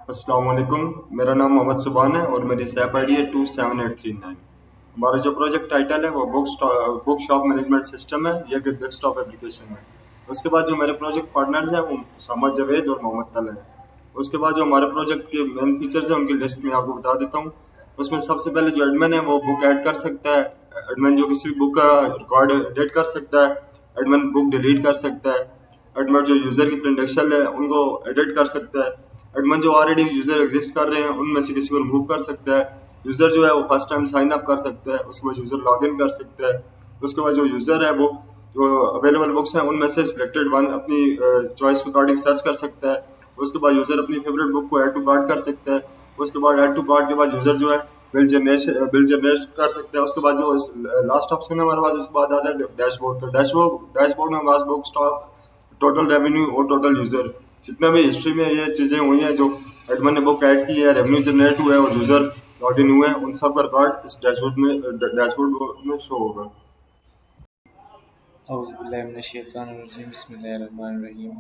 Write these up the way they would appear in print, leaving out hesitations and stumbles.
अस्सलाम वालेकुम। मेरा नाम मोहम्मद सुबान है और मेरी स्नैप आईडी है 27839। हमारा जो प्रोजेक्ट टाइटल है वो बुक शॉप मैनेजमेंट सिस्टम है। ये एक डेस्कटॉप एप्लीकेशन है। उसके बाद जो मेरे प्रोजेक्ट पार्टनर्स हैं वो मोहम्मद जवेद और मोहम्मद तला हैं। उसके बाद जो हमारे प्रोजेक्ट के मेन फीचर्स हैं उनकी लिस्ट में आपको बता देता हूँ। उसमें सबसे पहले जो एडमिन है वो बुक ऐड कर सकता है। एडमिन जो किसी भी बुक का रिकॉर्ड एडिट कर सकता है। एडमिन बुक डिलीट कर सकता है। एडमिन जो यूज़र की क्रेडेंशियल है उनको एडिट कर सकता है। एडमिन जो ऑलरेडी यूज़र एग्जिस्ट कर रहे हैं उनमें से किसी को रिमूव कर सकता है। यूज़र जो है वो फर्स्ट टाइम साइन अप कर सकता है। उसके बाद यूज़र लॉग इन कर सकता है। उसके बाद जो यूज़र है वो जो अवेलेबल बुक्स हैं उनमें से सिलेक्टेड वन अपनी चॉइस के अकॉर्डिंग सर्च कर सकता है। उसके बाद यूज़र अपनी फेवरेट बुक को ऐड टू कार्ट कर सकता है। उसके बाद ऐड टू कार्ट के बाद यूज़र जो है बिल जनरेट कर सकते हैं। उसके बाद जो लास्ट ऑप्शन है हमारे पास, इसके बाद आता है डैशबोर्ड का। डैशबोर्ड में हमारे पास बुक स्टॉक, टोटल रेवेन्यू और टोटल यूज़र, जितना भी हिस्ट्री में ये चीज़ें हुई हैं, जो एडमिन ने बुक ऐड की है, रेवेन्यू जनरेट हुआ है और यूज़र लॉग इन हुए हैं, उन सब का रिकॉर्ड इस डैशबोर्ड में शो होगा। Auzubillahiminash-shaytanir-rajim. Bismillahir-Rahmanir-Rahim.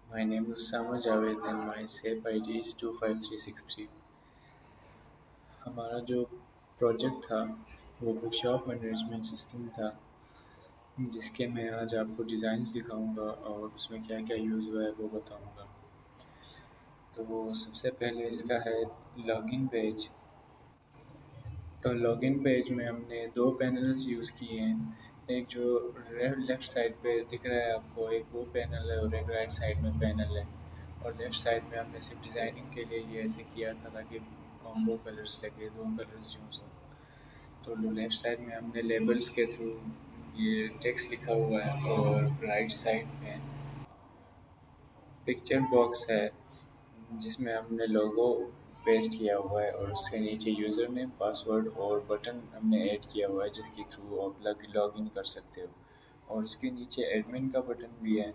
My name is Usama Javed and my SAP ID is 25363. हमारा जो प्रोजेक्ट था वो बुक शॉप मैनेजमेंट सिस्टम था, जिसके मैं आज आपको डिज़ाइंस दिखाऊंगा और उसमें क्या क्या यूज़ हुआ है वो बताऊंगा। तो सबसे पहले इसका है लॉगिन पेज। तो लॉगिन पेज में हमने दो पैनल्स यूज़ किए हैं। एक जो लेफ़्ट साइड पे दिख रहा है आपको, एक वो पैनल है और एक राइट साइड में पैनल है। और लेफ़्ट साइड में हमने सिर्फ डिज़ाइनिंग के लिए ये ऐसे किया था ताकि कॉम्बो कलर्स लगे, दो कलर्स यूज़ हों। तो लेफ़्ट साइड में हमने लेबल्स के थ्रू ये टेक्स्ट लिखा हुआ है और राइट साइड में पिक्चर बॉक्स है जिसमें हमने लोगो पेस्ट किया हुआ है और उसके नीचे यूज़र नेम, पासवर्ड और बटन हमने ऐड किया हुआ है जिसके थ्रू आप लॉग इन कर सकते हो। और उसके नीचे एडमिन का बटन भी है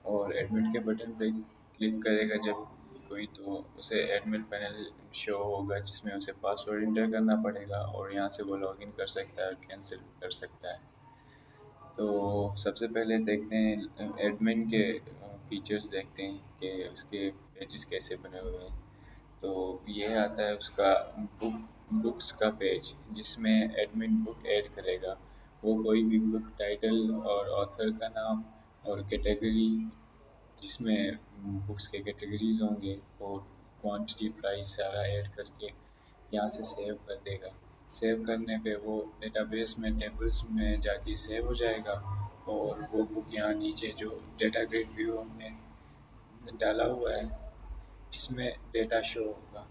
और एडमिन के बटन पे क्लिक करेगा जब कोई, तो उसे एडमिन पैनल शो होगा जिसमें उसे पासवर्ड इंटर करना पड़ेगा और यहाँ से वो लॉग इन कर सकता है और कैंसिल कर सकता है। तो सबसे पहले देखते हैं एडमिन के फीचर्स, देखते हैं कि उसके पेजेस कैसे बने हुए हैं। तो ये आता है उसका बुक्स का पेज, जिसमें एडमिन बुक ऐड करेगा। वो कोई भी बुक टाइटल और ऑथर का नाम और कैटेगरी, जिसमें बुक्स के कैटेगरीज होंगे, और क्वांटिटी, प्राइस सारा ऐड करके यहाँ से सेव कर देगा। सेव करने पे वो डेटाबेस में टेबल्स में जाके सेव हो जाएगा और वो बुक यहाँ नीचे जो डेटा ग्रिड व्यू हमने डाला हुआ है इसमें डेटा शो होगा।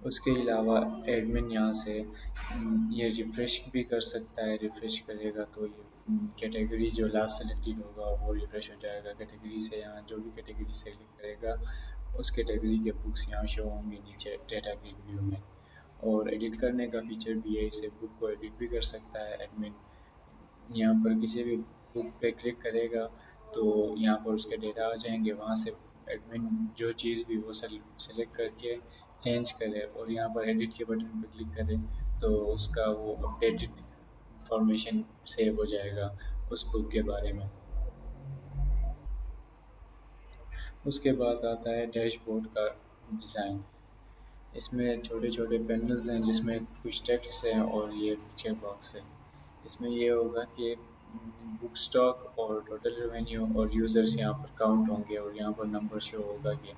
उसके अलावा एडमिन यहाँ से ये रिफ़्रेश भी कर सकता है। रिफ़्रेश करेगा तो ये कैटेगरी जो लास्ट सेलेक्टेड होगा वो रिफ़्रेश हो जाएगा। कैटेगरी से यहाँ जो भी कैटेगरी सेलेक्ट करेगा उस कैटेगरी के बुक्स यहाँ शो होंगे नीचे डेटा ग्रिड व्यू में। और एडिट करने का फीचर भी है, इसे बुक को एडिट भी कर सकता है एडमिन। यहाँ पर किसी भी बुक पे क्लिक करेगा तो यहाँ पर उसके डेटा आ जाएंगे। वहाँ से एडमिन जो चीज़ भी वो सेलेक्ट करके चेंज करे और यहाँ पर एडिट के बटन पर क्लिक करे तो उसका वो अपडेटेड इंफॉर्मेशन सेव हो जाएगा उस बुक के बारे में। उसके बाद आता है डैशबोर्ड का डिज़ाइन। इसमें छोटे छोटे पैनल्स हैं जिसमें कुछ टेक्स्ट है और ये पिक्चर बॉक्स है। इसमें ये होगा कि बुक स्टॉक और टोटल रेवेन्यू और यूज़र्स यहाँ पर काउंट होंगे और यहाँ पर नंबर शो होगा कि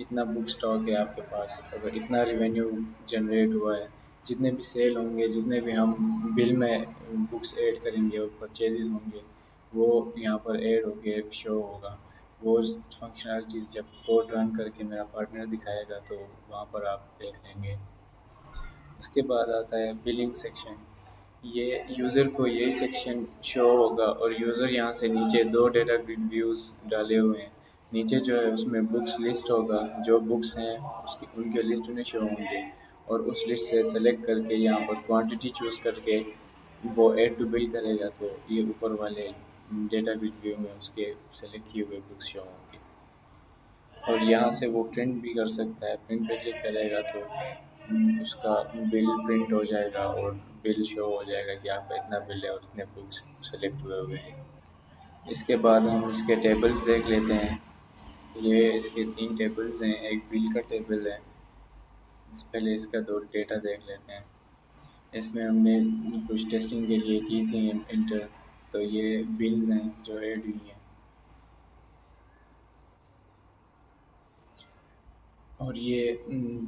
इतना बुक स्टॉक है आपके पास, अगर इतना रेवेन्यू जनरेट हुआ है, जितने भी सेल होंगे, जितने भी हम बिल में बुक्स ऐड करेंगे और परचेजेस होंगे वो यहाँ पर ऐड होके शो होगा। वो फंक्शनलिटीज़ जब कोड रन करके मेरा पार्टनर दिखाएगा तो वहाँ पर आप देख लेंगे। उसके बाद आता है बिलिंग सेक्शन। ये यूज़र को यही सेक्शन शो होगा और यूज़र यहाँ से नीचे दो डेटा ग्रिड व्यूज़ डाले हुए हैं। नीचे जो है उसमें बुक्स लिस्ट होगा, जो बुक्स हैं उसकी उनके लिस्ट में शो होंगे और उस लिस्ट से सेलेक्ट करके यहाँ पर क्वांटिटी चूज़ करके वो ऐड टू बिल करेगा तो ये ऊपर वाले डेटा ग्रिड व्यू में उसके सेलेक्ट किए हुए बुक्स शो होंगे। और यहाँ से वो प्रिंट भी कर सकता है। प्रिंट पे क्लिक करेगा तो उसका बिल प्रिंट हो जाएगा और बिल शो हो जाएगा कि आपका इतना बिल है और इतने बुक्स सेलेक्ट हुए हुए हैं। इसके बाद हम इसके टेबल्स देख लेते हैं। ये इसके 3 टेबल्स हैं, एक बिल का टेबल है। पहले इसका दो डेटा देख लेते हैं। इसमें हमने कुछ टेस्टिंग के लिए की थी इंटर, तो ये बिल्स हैं जो ऐड हुई हैं। और ये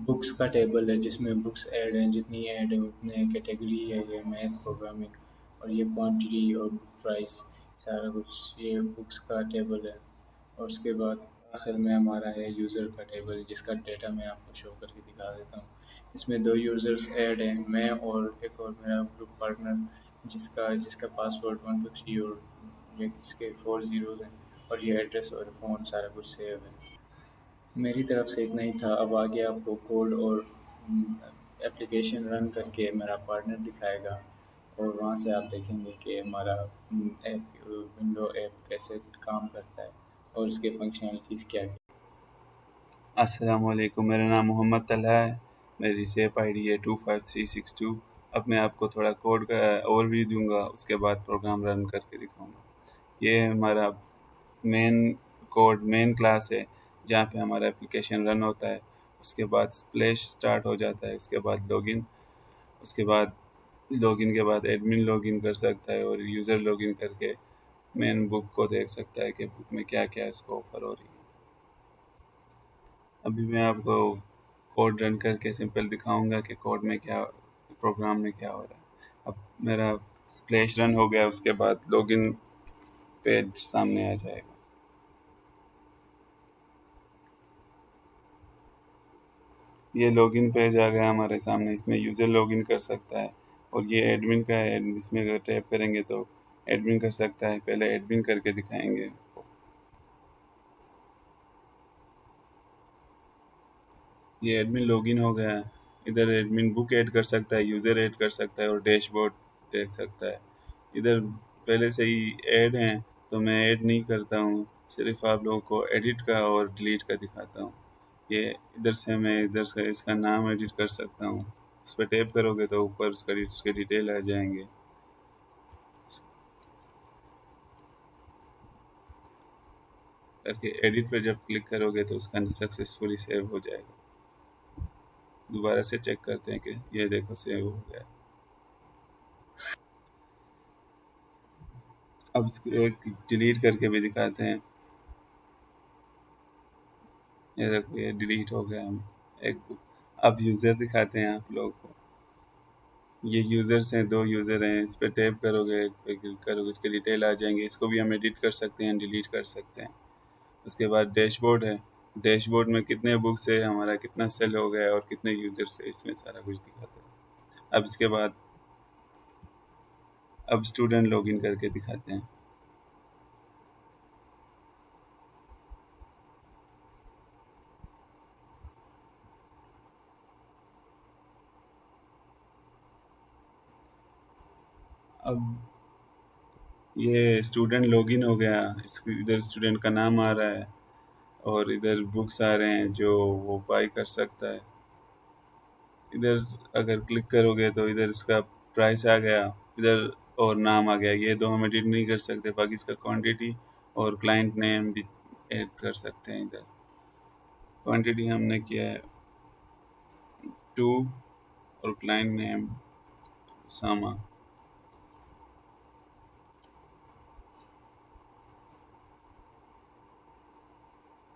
बुक्स का टेबल है जिसमें बुक्स ऐड हैं, जितनी ऐड है उतने कैटेगरी है, ये मैथ प्रोग्रामिंग। और ये क्वांटिटी और प्राइस सारा कुछ ये बुक्स का टेबल है। और उसके बाद आखिर में हमारा है यूज़र का टेबल, जिसका डेटा मैं आपको शो करके दिखा देता हूँ। इसमें दो यूज़र्स ऐड हैं, मैं और एक और मेरा ग्रुप पार्टनर, जिसका पासवर्ड 123 और ये इसके 4 ज़ीरोज़ हैं। और ये एड्रेस और फ़ोन सारा कुछ सेव है। मेरी तरफ से इतना ही था। अब आगे आपको कोड और एप्लीकेशन रन करके मेरा पार्टनर दिखाएगा, और वहाँ से आप देखेंगे कि हमारा ऐप विंडो ऐप कैसे काम करता है और उसके फंक्शनलिटीज़ क्या क्या। अस्सलाम वालेकुम, मेरा नाम मोहम्मद तलहा है। मेरी सेप आईडी है 25362। अब मैं आपको थोड़ा कोड का ओवरव्यू दूंगा, उसके बाद प्रोग्राम रन करके दिखाऊंगा। ये हमारा मेन मेन क्लास है जहाँ पे हमारा एप्लीकेशन रन होता है। उसके बाद स्प्लैश स्टार्ट हो जाता है, उसके बाद लॉगिन। उसके बाद लॉगिन के बाद एडमिन लॉगिन कर सकता है और यूज़र लॉगिन करके मेन बुक को देख सकता है कि बुक में क्या क्या इसको ऑफ़र हो रही है। अभी मैं आपको कोड रन करके सिंपल दिखाऊंगा कि कोड में क्या, प्रोग्राम में क्या हो रहा है। अब मेरा स्प्लैश रन हो गया, उसके बाद लॉगिन पेज सामने आ जाएगा। ये लॉगिन पेज आ गया हमारे सामने। इसमें यूज़र लॉगिन कर सकता है और ये एडमिन का है। इसमें अगर टैप करेंगे तो एडमिन कर सकता है। पहले एडमिन करके दिखाएंगे। ये एडमिन लॉगिन हो गया। इधर एडमिन बुक ऐड कर सकता है, यूज़र ऐड कर सकता है और डैशबोर्ड देख सकता है। इधर पहले से ही ऐड हैं तो मैं ऐड नहीं करता हूँ, सिर्फ आप लोगों को एडिट का और डिलीट का दिखाता हूँ। ये इधर से मैं इधर से इसका नाम एडिट कर सकता हूँ। उस पर टैप करोगे तो ऊपर उसके डिटेल आ जाएंगे। करके एडिट पे जब क्लिक करोगे तो उसका सक्सेसफुली सेव हो जाएगा। दोबारा से चेक करते हैं कि ये देखो सेव हो गया। अब एक डिलीट करके भी दिखाते हैं। ये देखो ये डिलीट हो गया। हम एक अब यूज़र दिखाते हैं आप लोगों को। ये यूज़र्स हैं, दो यूज़र हैं। इस पर टैप करोगे, एक पे क्लिक करोगे, इसके डिटेल आ जाएंगे। इसको भी हम एडिट कर सकते हैं, डिलीट कर सकते हैं। उसके बाद डैशबोर्ड है। डैशबोर्ड में कितने बुक्स है, हमारा कितना सेल हो गया और कितने यूज़र्स है, इसमें सारा कुछ दिखाता है। अब इसके बाद अब स्टूडेंट लॉगिन करके दिखाते हैं। अब ये स्टूडेंट लॉगिन हो गया। इधर स्टूडेंट का नाम आ रहा है और इधर बुक्स आ रहे हैं जो वो बाई कर सकता है। इधर अगर क्लिक करोगे तो इधर इसका प्राइस आ गया, इधर और नाम आ गया। ये दो हम एडिट नहीं कर सकते, बाकी इसका क्वांटिटी और क्लाइंट नेम भी ऐड कर सकते हैं। इधर क्वांटिटी हमने किया है 2 और क्लाइंट नेम सामा।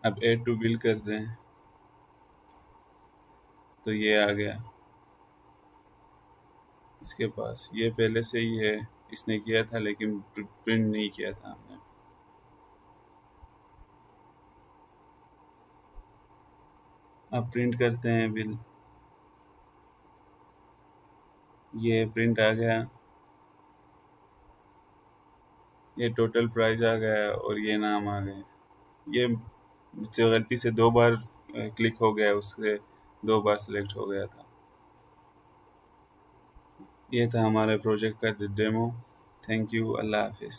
अब ऐड टू बिल कर दें तो ये आ गया इसके पास। ये पहले से ही है, इसने किया था लेकिन प्रिंट नहीं किया था हमने। अब प्रिंट करते हैं बिल। ये प्रिंट आ गया, ये टोटल प्राइस आ गया और ये नाम आ गया। ये मुझसे गलती से 2 बार क्लिक हो गया, उससे 2 बार सिलेक्ट हो गया था। ये था हमारे प्रोजेक्ट का डेमो। थैंक यू, अल्लाह हाफिज़।